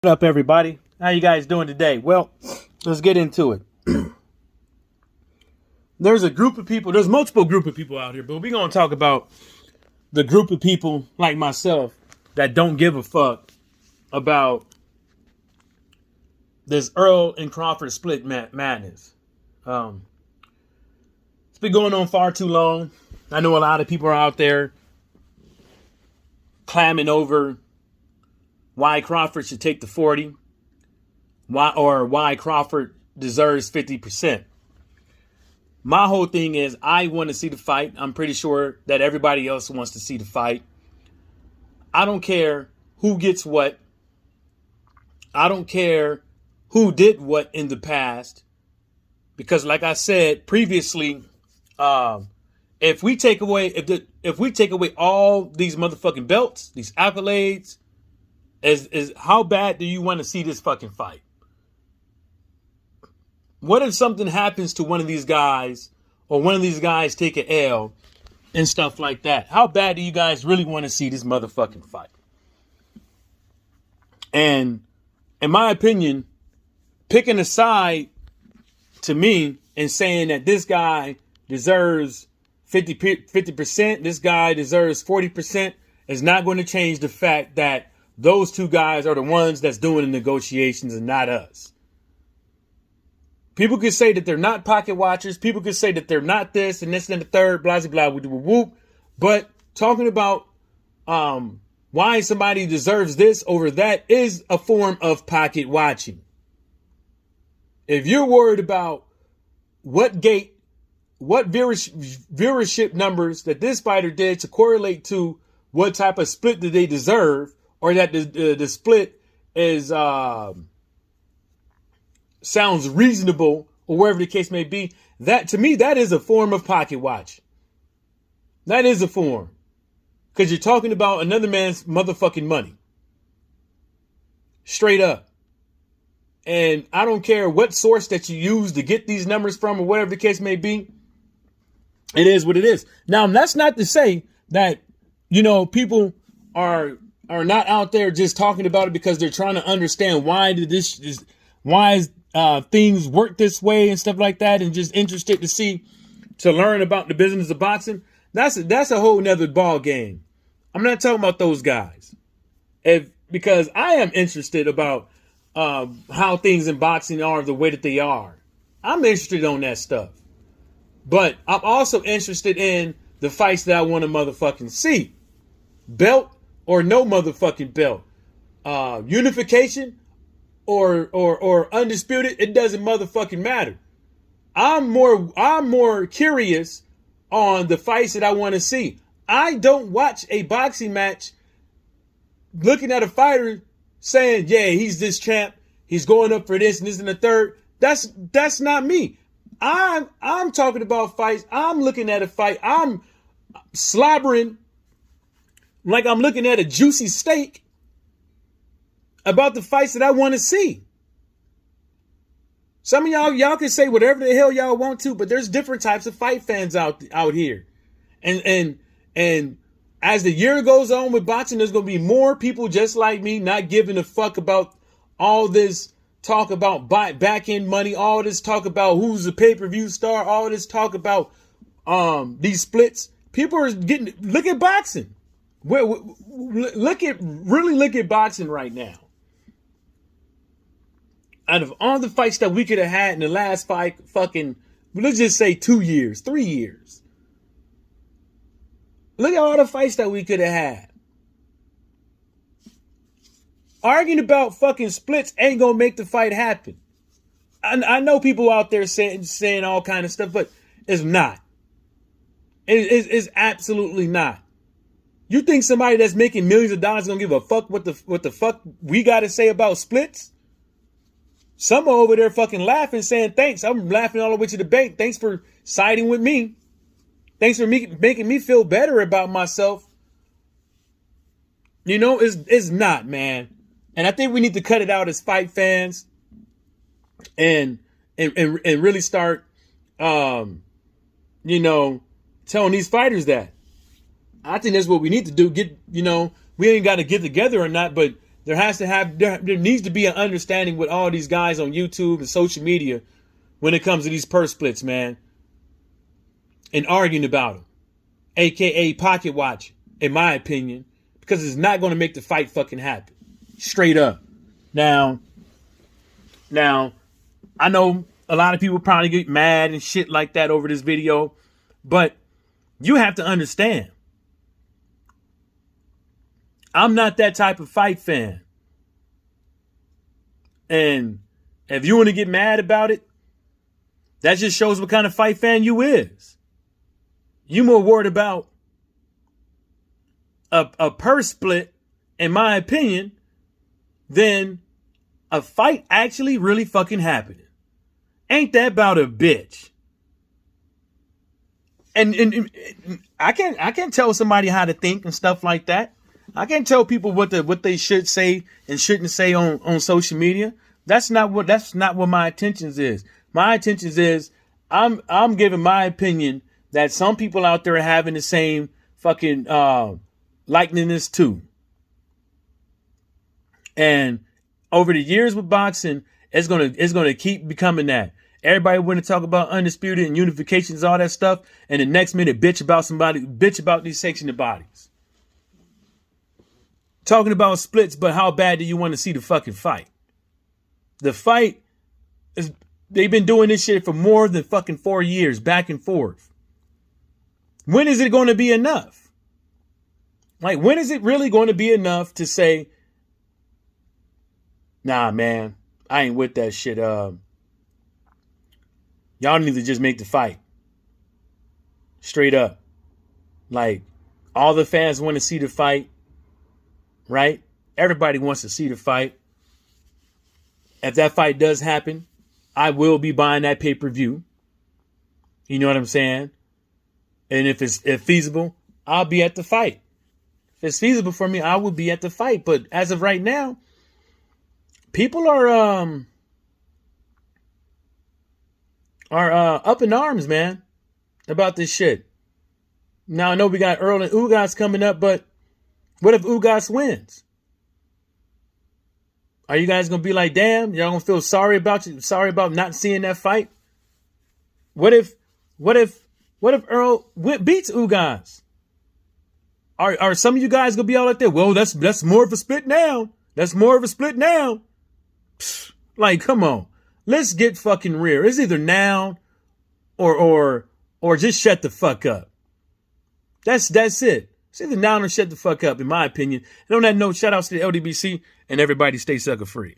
What up, everybody? How you guys doing today? Well, let's get into it. There's a group of people, there's multiple group of people out here, but we're going to talk about the group of people like myself that don't give a fuck about this Earl and Crawford split madness. It's been going on far too long. I know a lot of people are out there clamming over why Crawford should take the 40, why Crawford deserves 50%. My whole thing is I want to see the fight. I'm pretty sure that everybody else wants to see the fight. I don't care who gets what. I don't care who did what in the past. Because like I said previously, if we take away all these motherfucking belts, these accolades, is how bad do you want to see this fucking fight? What if something happens to one of these guys, or one of these guys take an L and stuff like that? How bad do you guys really want to see this motherfucking fight? And in my opinion, picking a side to me and saying that this guy deserves 50%, this guy deserves 40% is not going to change the fact that those two guys are the ones that's doing the negotiations and not us. People could say that they're not pocket watchers. People could say that they're not this and this and the third, blah, blah, blah, whoop. But talking about why somebody deserves this over that is a form of pocket watching. If you're worried about what viewership numbers that this fighter did to correlate to what type of split do they deserve, or that the split is sounds reasonable, or wherever the case may be, that to me, that is a form of pocket watch. That is a form. Because you're talking about another man's motherfucking money. Straight up. And I don't care what source that you use to get these numbers from, or whatever the case may be. It is what it is. Now, that's not to say that, people are not out there just talking about it because they're trying to understand why things work this way and stuff like that, and just interested to learn about the business of boxing. That's a whole nother ball game. I'm not talking about those guys, because I am interested about how things in boxing are the way that they are. I'm interested on that stuff, but I'm also interested in the fights that I want to motherfucking see, belt or no motherfucking belt, unification or undisputed. It doesn't motherfucking matter. I'm more curious on the fights that I want to see. I don't watch a boxing match looking at a fighter saying, yeah, he's this champ, he's going up for this and this and the third. That's not me. I'm talking about fights. I'm looking at a fight. I'm slobbering like I'm looking at a juicy steak about the fights that I want to see. Some of y'all can say whatever the hell y'all want to, but there's different types of fight fans out here. And as the year goes on with boxing, there's going to be more people just like me not giving a fuck about all this talk about back end money, all this talk about who's the pay-per-view star, all this talk about these splits. People are look at boxing. Look at boxing right now. Out of all the fights that we could have had in the last let's just say 2 years, 3 years. Look at all the fights that we could have had. Arguing about fucking splits ain't gonna make the fight happen. I know people out there saying all kind of stuff, but it's not. It's absolutely not. You think somebody that's making millions of dollars is gonna give a fuck what the fuck we gotta say about splits? Some are over there fucking laughing, saying thanks. I'm laughing all the way to the bank. Thanks for siding with me. Thanks for making me feel better about myself. It's not, man. And I think we need to cut it out as fight fans and really start, telling these fighters that. I think that's what we need to do. We ain't got to get together or not, but There needs to be an understanding with all these guys on YouTube and social media when it comes to these purse splits, man, and arguing about them, aka pocket watch, in my opinion, because it's not going to make the fight fucking happen, straight up. Now, I know a lot of people probably get mad and shit like that over this video, but you have to understand, I'm not that type of fight fan. And if you want to get mad about it, that just shows what kind of fight fan you is. You more worried about a purse split, in my opinion, than a fight actually really fucking happening. Ain't that about a bitch? And I can't tell somebody how to think and stuff like that. I can't tell people what they should say and shouldn't say on social media. That's not what my intentions is. My intentions is I'm giving my opinion that some people out there are having the same fucking likeliness too. And over the years with boxing, it's gonna keep becoming that. Everybody want to talk about undisputed and unifications, all that stuff, and the next minute bitch about these sectioned bodies. Talking about splits, but how bad do you want to see the fucking fight? The fight is, they've been doing this shit for more than fucking 4 years, back and forth. When is it going to be enough? Like, when is it really going to be enough to say, nah, man, I ain't with that shit. Y'all need to just make the fight. Straight up. Like, all the fans want to see the fight, right? Everybody wants to see the fight. If that fight does happen, I will be buying that pay-per-view. You know what I'm saying? And if feasible, I'll be at the fight. If it's feasible for me, I will be at the fight. But as of right now, people are up in arms, man, about this shit. Now I know we got Earl and Ugas coming up, but what if Ugas wins? Are you guys gonna be like, damn, y'all gonna feel sorry about not seeing that fight? What if Earl beats Ugas? Are some of you guys gonna be all like that? Well, that's more of a split now. That's more of a split now. Pfft, like, come on. Let's get fucking real. It's either now or just shut the fuck up. That's it. It's either now or shut the fuck up, in my opinion. And on that note, shout outs to the LDBC and everybody stay sucker free.